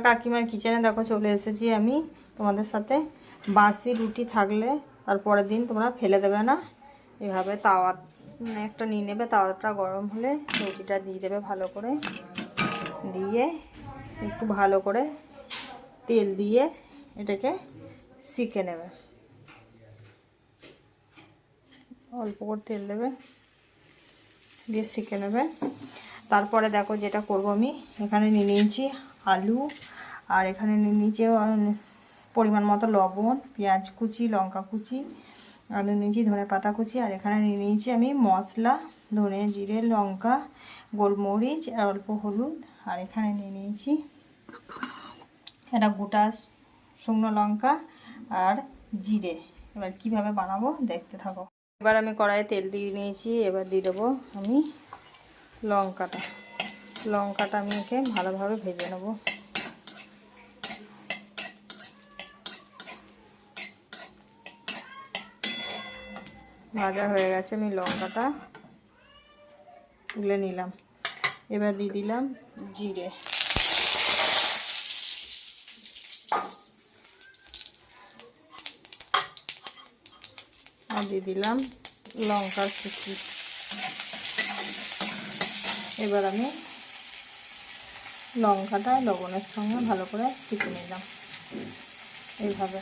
কাকিমার কিচেনে দেখো চলে এসেছি আমি তোমাদের সাথে। বাসি রুটি থাকলে তারপরের দিন তোমরা ফেলে দেবে না, এভাবে তাওয়া একটা নিয়ে নেবে, তাওয়াটা গরম হলে রুটিটা দিয়ে দেবে ভালো করে, দিয়ে একটু ভালো করে তেল দিয়ে এটাকে সেঁকে নেবে, অল্প করে তেল দেবে, দিয়ে সেঁকে নেবে। তারপরে দেখো যেটা করব আমি, এখানে নিয়ে নিয়েছি আলু, আর এখানে নিয়ে নিয়েছি পরিমাণ মতো লবণ, পেঁয়াজ কুচি, লঙ্কা কুচি, আর নিয়েছি ধনে পাতা কুচি, আর এখানে নিয়ে নিয়েছি আমি মশলা, ধনে জিরে লঙ্কা গোলমরিচ আর অল্প হলুদ, আর এখানে নিয়ে নিয়েছি একটা গোটা শুকনো লঙ্কা আর জিরে। এবার কিভাবে বানাবো দেখতে থাকো। এবার আমি কড়াইয়ে তেল দিয়ে নিয়েছি, এবার দিয়ে দেবো আমি লঙ্কাটা আমি একে ভালোভাবে ভেজে নেব। ভাজা হয়ে গেছে, আমি লঙ্কাটা তুলে নিলাম। এবার দিয়ে দিলাম জিরে, আর দিয়ে দিলাম লঙ্কার কুচি। এবার আমি লঙ্কাটা লবণের সঙ্গে ভালো করে টিপে নিলাম এইভাবে।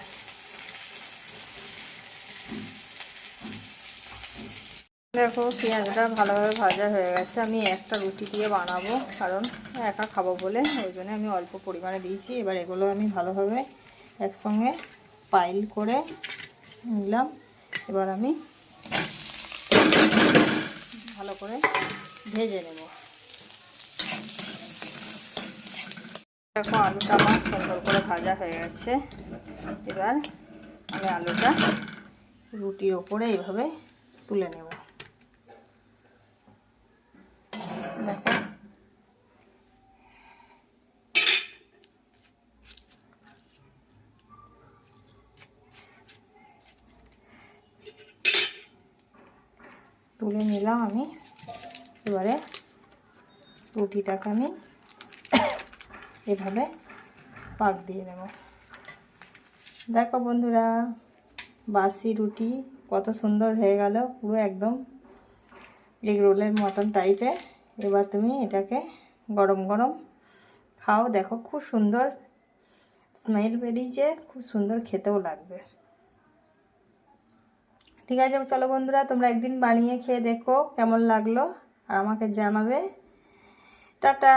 দেখো পেঁয়াজটা ভালোভাবে ভাজা হয়ে গেছে। আমি একটা রুটি দিয়ে বানাবো, কারণ একা খাবো বলে, ওই জন্য আমি অল্প পরিমাণে দিয়েছি। এবার এগুলো আমি ভালোভাবে একসঙ্গে পাইল করে নিলাম। এবার আমি ভালো করে ভেজে নেব। দেখো আলুটা আমার সুন্দর করে ভাজা হয়ে গেছে। এবার আমি আলুটা রুটির ওপরে এইভাবে তুলে নেব। দেখো তুলে নিলাম আমি। এবারে রুটিটাকে আমি এভাবে পাক দিয়ে নেব। দেখো বন্ধুরা, বাসি রুটি কত সুন্দর হয়ে গেল, পুরো একদম এগ রোলের মতন টাইপের। এবার তুমি এটাকে গরম গরম খাও। দেখো খুব সুন্দর স্মেল বেরিয়েছে, খুব সুন্দর খেতেও লাগবে। ঠিক আছে চলো বন্ধুরা, তোমরা একদিন বানিয়ে খেয়ে দেখো কেমন লাগলো, আর আমাকে জানাবে। টাটা।